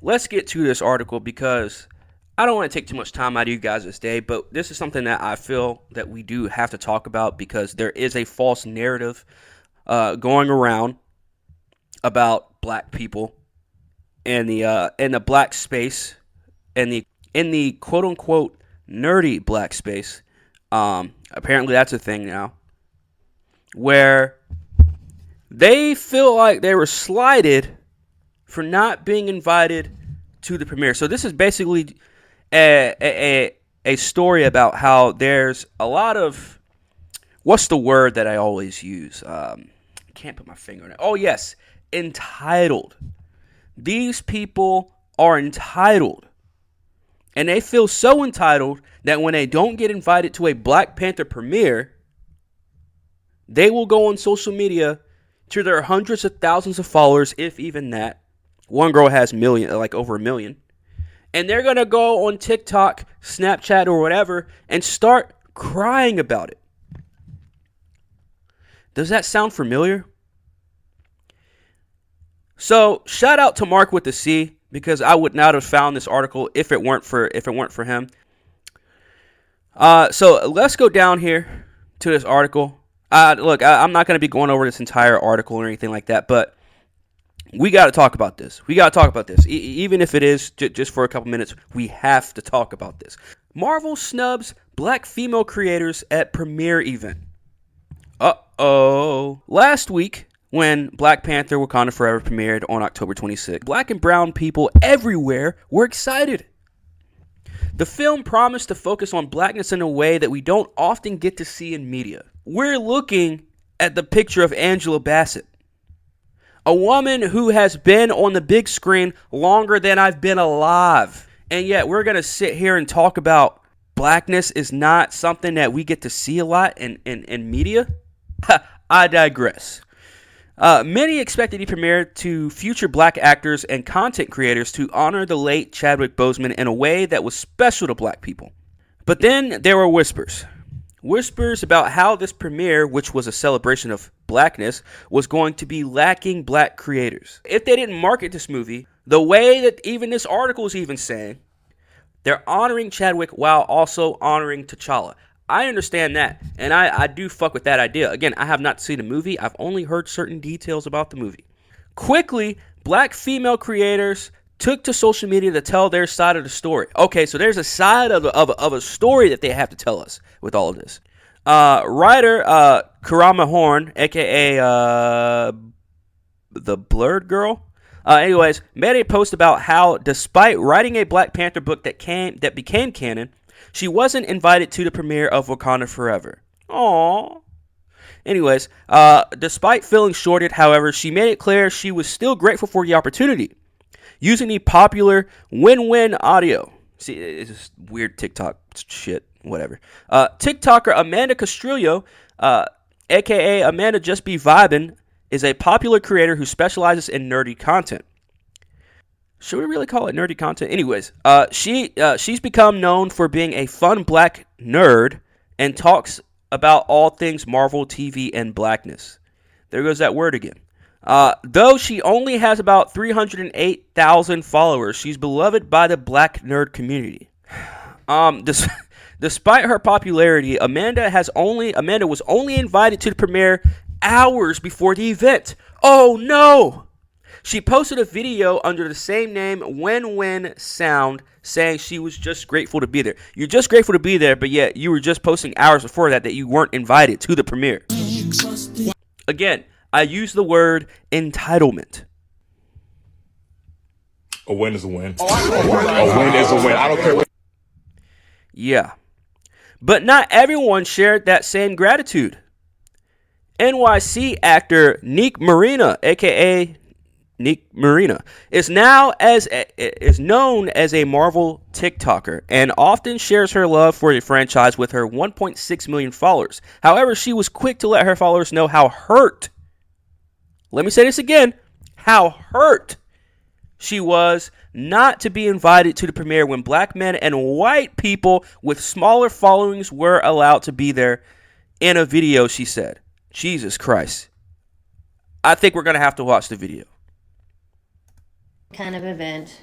let's get to this article because I don't want to take too much time out of you guys this day, but this is something that I feel that we do have to talk about because there is a false narrative going around about black people and the black space and the quote unquote nerdy black space. Apparently that's a thing now, where they feel like they were slighted for not being invited to the premiere. So this is basically a story about how there's a lot of, what's the word that I always use? I can't put my finger on it. Oh yes, entitled. These people are entitled. And they feel so entitled that when they don't get invited to a Black Panther premiere, they will go on social media to their hundreds of thousands of followers, if even that. One girl has over a million. And they're going to go on TikTok, Snapchat, or whatever and start crying about it. Does that sound familiar? So, shout out to Mark with the C, because I would not have found this article if it weren't for him. So let's go down here to this article. Look, I'm not going to be going over this entire article or anything like that, but we got to talk about this. Even if it is just for a couple minutes, we have to talk about this. Marvel snubs black female creators at premiere event. Uh-oh. Last week, when Black Panther Wakanda Forever premiered on October 26th, black and brown people everywhere were excited. The film promised to focus on blackness in a way that we don't often get to see in media. We're looking at the picture of Angela Bassett, a woman who has been on the big screen longer than I've been alive. And yet we're going to sit here and talk about blackness is not something that we get to see a lot in media? I digress. Many expected to premiere to future black actors and content creators to honor the late Chadwick Boseman in a way that was special to black people. But then there were whispers. Whispers about how this premiere, which was a celebration of blackness, was going to be lacking black creators. If they didn't market this movie the way that even this article is even saying, they're honoring Chadwick while also honoring T'Challa. I understand that, and I do fuck with that idea. Again, I have not seen the movie. I've only heard certain details about the movie. Quickly, black female creators took to social media to tell their side of the story. Okay, so there's a side of a story that they have to tell us with all of this. Writer Karama Horn, a.k.a. the Blurred Girl, made a post about how, despite writing a Black Panther book that became canon, she wasn't invited to the premiere of Wakanda Forever. Aww. Anyways, despite feeling shorted, however, she made it clear she was still grateful for the opportunity. Using the popular win-win audio. See, it's just weird TikTok shit, whatever. TikToker Amanda Castrillo, a.k.a. Amanda Just Be Vibin', is a popular creator who specializes in nerdy content. Should we really call it nerdy content? Anyways, she's become known for being a fun black nerd and talks about all things Marvel, TV, and blackness. There goes that word again. Though she only has about 308,000 followers, she's beloved by the black nerd community. Despite her popularity, Amanda was only invited to the premiere hours before the event. Oh no! She posted a video under the same name, Win Sound, saying she was just grateful to be there. You're just grateful to be there, but yet you were just posting hours before that you weren't invited to the premiere. Again, I use the word entitlement. A win is a win. A win is a win. I don't care what. Yeah. But not everyone shared that same gratitude. NYC actor Nick Marina, a.k.a. Nick Marina, is known as a Marvel TikToker and often shares her love for the franchise with her 1.6 million followers. However, she was quick to let her followers know how hurt, let me say this again, how hurt she was not to be invited to the premiere when black men and white people with smaller followings were allowed to be there. In a video, she said, Jesus Christ. I think we're going to have to watch the video. Kind of event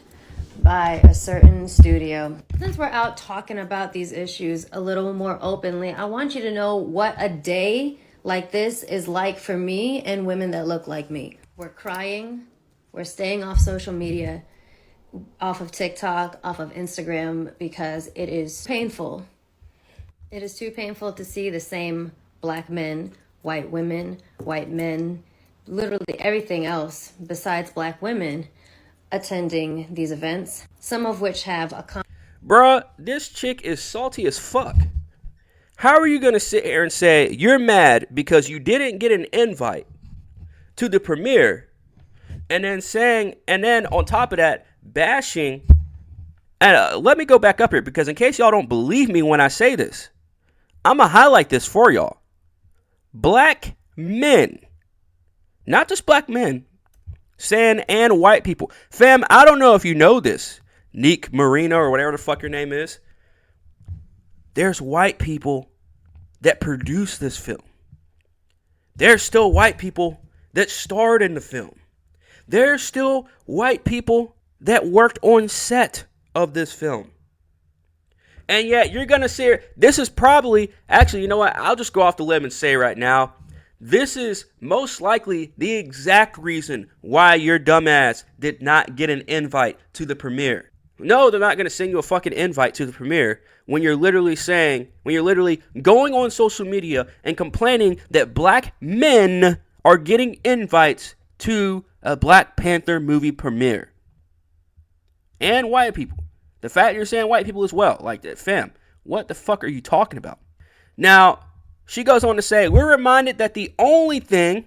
by a certain studio. Since we're out talking about these issues a little more openly, I want you to know what a day like this is like for me and women that look like me. We're crying, we're staying off social media, off of TikTok, off of Instagram, because it is painful. It is too painful to see the same black men, white women, white men, literally everything else besides black women attending these events, some of which have a Bruh, this chick is salty as fuck. How are you going to sit here and say you're mad because you didn't get an invite to the premiere, and then on top of that, bashing, and let me go back up here, because in case y'all don't believe me when I say this, I'm going to highlight this for y'all. Black men, not just black men, saying and white people. Fam, I don't know if you know this, Neek Marino or whatever the fuck your name is. There's white people that produce this film. There's still white people that starred in the film. There's still white people that worked on set of this film. And yet you're going to say, this is probably, actually, you know what? I'll just go off the limb and say right now, this is most likely the exact reason why your dumbass did not get an invite to the premiere. No, they're not going to send you a fucking invite to the premiere when you're literally going on social media and complaining that black men are getting invites to a Black Panther movie premiere. And white people. The fact you're saying white people as well, like that, fam, what the fuck are you talking about? Now, she goes on to say, we're reminded that the only thing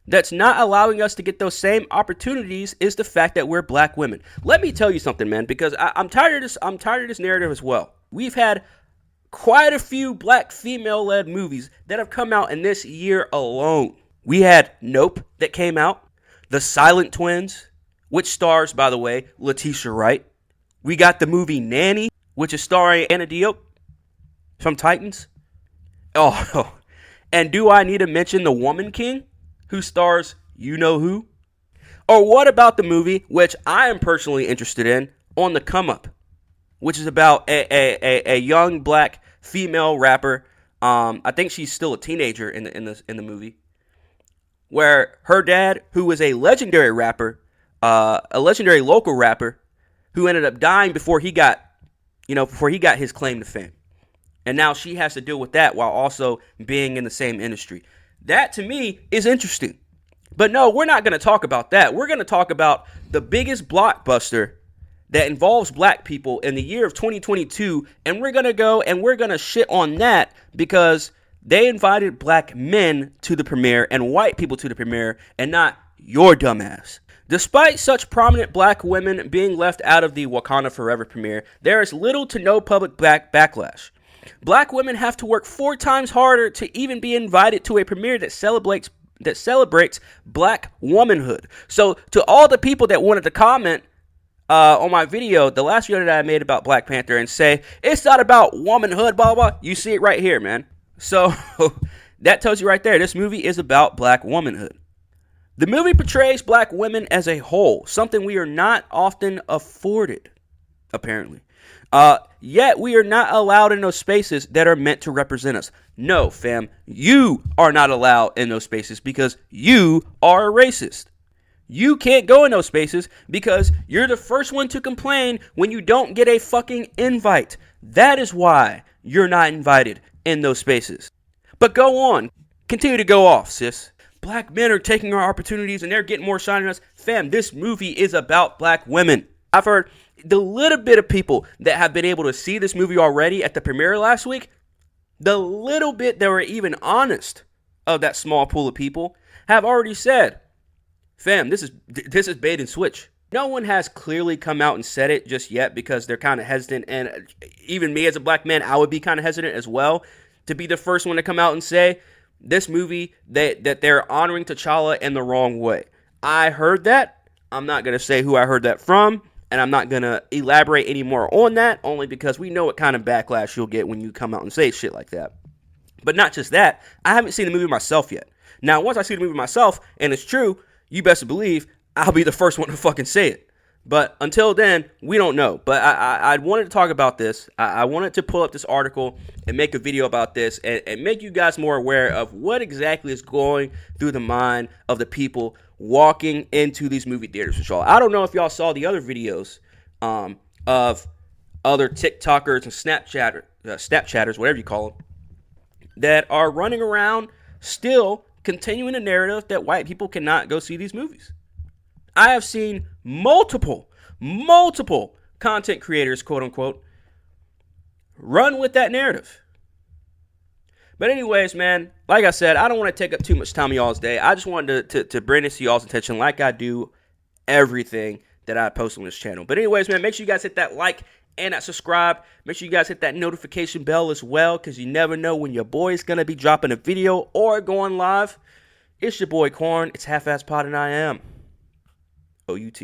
that's not allowing us to get those same opportunities is the fact that we're black women. Let me tell you something, man, because I'm tired of this. I'm tired of this narrative as well. We've had quite a few black female-led movies that have come out in this year alone. We had Nope that came out, The Silent Twins, which stars, by the way, Letitia Wright. We got the movie Nanny, which is starring Anna Diop from Titans. Oh, and do I need to mention The Woman King, who stars you-know-who? Or what about the movie, which I am personally interested in, On the Come Up, which is about a young black female rapper. I think she's still a teenager in the movie, where her dad, who was a legendary rapper, a legendary local rapper, who ended up dying before he got his claim to fame. And now she has to deal with that while also being in the same industry. That, to me, is interesting. But no, we're not going to talk about that. We're going to talk about the biggest blockbuster that involves black people in the year of 2022. And we're going to go and we're going to shit on that because they invited black men to the premiere and white people to the premiere and not your dumbass. Despite such prominent black women being left out of the Wakanda Forever premiere, there is little to no public backlash. Black women have to work 4 times harder to even be invited to a premiere that celebrates black womanhood. So to all the people that wanted to comment on my video, the last video that I made about Black Panther, and say, it's not about womanhood, blah, blah, you see it right here, man. So that tells you right there, this movie is about black womanhood. The movie portrays black women as a whole, something we are not often afforded, apparently. Yet we are not allowed in those spaces that are meant to represent us. No, fam, you are not allowed in those spaces because you are a racist. You can't go in those spaces because you're the first one to complain when you don't get a fucking invite. That is why you're not invited in those spaces. But go on. Continue to go off, sis. Black men are taking our opportunities and they're getting more shine than us. Fam, this movie is about black women. I've heard the little bit of people that have been able to see this movie already at the premiere last week, the little bit that were even honest of that small pool of people have already said, fam, this is bait and switch. No one has clearly come out and said it just yet because they're kind of hesitant. And even me as a black man, I would be kind of hesitant as well to be the first one to come out and say this movie that they're honoring T'Challa in the wrong way. I heard that. I'm not going to say who I heard that from. And I'm not going to elaborate any more on that, only because we know what kind of backlash you'll get when you come out and say shit like that. But not just that, I haven't seen the movie myself yet. Now, once I see the movie myself, and it's true, you best believe I'll be the first one to fucking say it. But until then, we don't know. But I wanted to talk about this. I wanted to pull up this article and make a video about this and make you guys more aware of what exactly is going through the mind of the people walking into these movie theaters with y'all. I don't know if y'all saw the other videos of other TikTokers and Snapchatters, whatever you call them, that are running around still continuing the narrative that white people cannot go see these movies. I have seen multiple content creators, quote unquote, run with that narrative. But anyways, man, like I said, I don't want to take up too much time of y'all's day. I just wanted to bring this to y'all's attention like I do everything that I post on this channel. But anyways, man, make sure you guys hit that like and that subscribe. Make sure you guys hit that notification bell as well, because you never know when your boy is going to be dropping a video or going live. It's your boy Corn. It's Half-Ass Pod, and I am OUT.